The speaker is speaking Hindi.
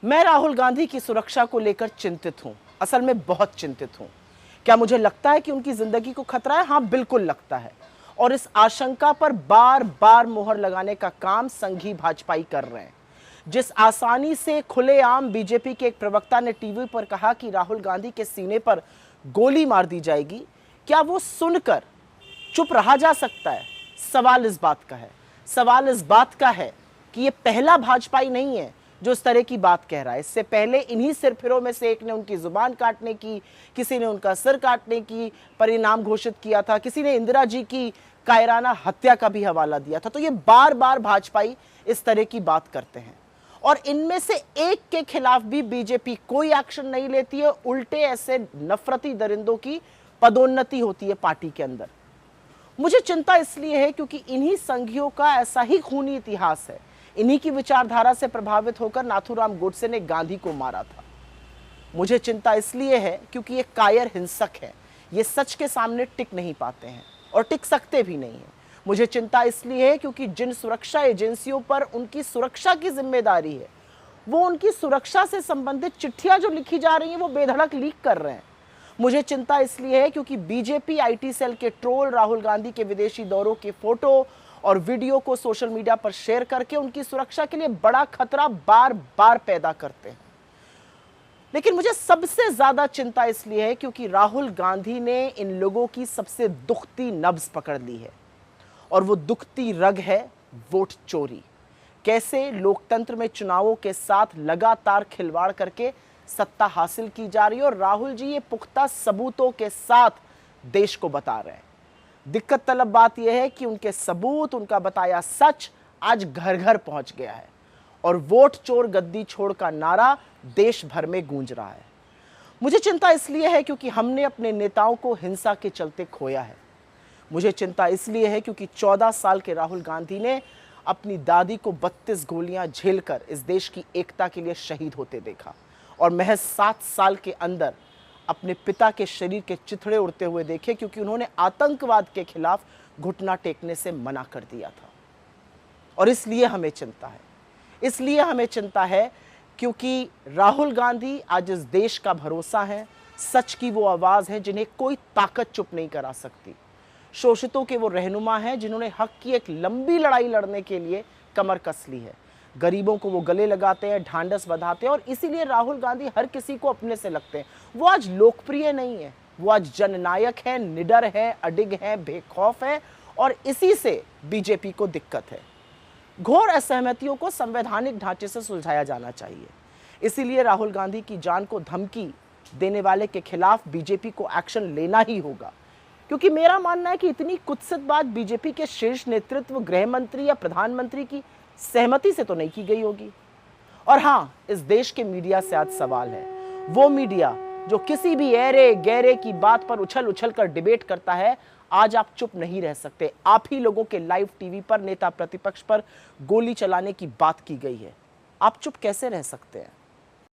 मैं राहुल गांधी की सुरक्षा को लेकर चिंतित हूं, असल में बहुत चिंतित हूं। क्या मुझे लगता है कि उनकी जिंदगी को खतरा है? हाँ, बिल्कुल लगता है। और इस आशंका पर बार बार मोहर लगाने का काम संघी भाजपाई कर रहे हैं। जिस आसानी से खुलेआम बीजेपी के एक प्रवक्ता ने टीवी पर कहा कि राहुल गांधी के सीने पर गोली मार दी जाएगी, क्या वो सुनकर चुप रहा जा सकता है? सवाल इस बात का है, सवाल इस बात का है कि ये पहला भाजपाई नहीं है जो इस तरह की बात कह रहा है। इससे पहले इन्हीं सिरफिरों में से एक ने उनकी जुबान काटने की, किसी ने उनका सिर काटने की परिणाम घोषित किया था, किसी ने इंदिरा जी की कायराना हत्या का भी हवाला दिया था। तो ये बार बार भाजपाई इस तरह की बात करते हैं और इनमें से एक के खिलाफ भी बीजेपी कोई एक्शन नहीं लेती है। उल्टे ऐसे नफरती दरिंदों की पदोन्नति होती है पार्टी के अंदर। मुझे चिंता इसलिए है क्योंकि इन्हीं संघियों का ऐसा ही खूनी इतिहास है। इन्हीं की विचारधारा से प्रभावित होकर नाथूराम गोडसे ने गांधी को मारा था। मुझे चिंता इसलिए है क्योंकि ये कायर हिंसक है, ये सच के सामने टिक नहीं पाते हैं और टिक सकते भी नहीं हैं। मुझे चिंता इसलिए है क्योंकि जिन सुरक्षा एजेंसियों पर उनकी सुरक्षा की जिम्मेदारी है, वो उनकी सुरक्षा से संबंधित चिट्ठियां जो लिखी जा रही हैं वो बेधड़क लीक कर रहे हैं। मुझे चिंता इसलिए है क्योंकि बीजेपी आईटी सेल के ट्रोल राहुल गांधी के विदेशी दौरों के फोटो और वीडियो को सोशल मीडिया पर शेयर करके उनकी सुरक्षा के लिए बड़ा खतरा बार बार पैदा करते हैं। लेकिन मुझे सबसे ज्यादा चिंता इसलिए है क्योंकि राहुल गांधी ने इन लोगों की सबसे दुखती नब्ज पकड़ ली है और वो दुखती रग है वोट चोरी। कैसे लोकतंत्र में चुनावों के साथ लगातार खिलवाड़ करके सत्ता हासिल की जा रही है और राहुल जी ये पुख्ता सबूतों के साथ देश को बता रहे हैं। दिक्कत तलब बात यह है कि उनके सबूत, उनका बताया सच आज घर घर पहुंच गया है और वोट चोर गद्दी छोड़ का नारा देश भर में गूंज रहा है। मुझे चिंता इसलिए है क्योंकि हमने अपने नेताओं को हिंसा के चलते खोया है। मुझे चिंता इसलिए है क्योंकि 14 साल के राहुल गांधी ने अपनी दादी को 32 गोलियां झेलकर इस देश की एकता के लिए शहीद होते देखा और महज 7 साल के अंदर अपने पिता के शरीर के चिथड़े उड़ते हुए देखे क्योंकि उन्होंने आतंकवाद के खिलाफ घुटना टेकने से मना कर दिया था। और इसलिए हमें चिंता है, इसलिए हमें चिंता है क्योंकि राहुल गांधी आज इस देश का भरोसा है, सच की वो आवाज है जिन्हें कोई ताकत चुप नहीं करा सकती। शोषितों के वो रहनुमा हैं जिन्होंने हक की एक लंबी लड़ाई लड़ने के लिए कमर कस ली है। गरीबों को वो गले लगाते हैं, ढांढस बंधाते हैं और इसीलिए राहुल गांधी हर किसी को अपने से लगते हैं। वो आज लोकप्रिय नहीं है, वो आज जननायक है, निडर है, अडिग है, बेखौफ है और इसी से बीजेपी को दिक्कत है। घोर असहमतियों को संवैधानिक ढांचे से सुलझाया जाना चाहिए। इसीलिए राहुल गांधी की जान को धमकी देने वाले के खिलाफ बीजेपी को एक्शन लेना ही होगा, क्योंकि मेरा मानना है कि इतनी कुत्सित बात बीजेपी के शीर्ष नेतृत्व, गृह मंत्री या प्रधानमंत्री की सहमति से तो नहीं की गई होगी। और हाँ, इस देश के मीडिया से आज सवाल है, वो मीडिया जो किसी भी ऐरे गैरे की बात पर उछल उछल कर डिबेट करता है, आज आप चुप नहीं रह सकते। आप ही लोगों के लाइव टीवी पर नेता प्रतिपक्ष पर गोली चलाने की बात की गई है, आप चुप कैसे रह सकते हैं?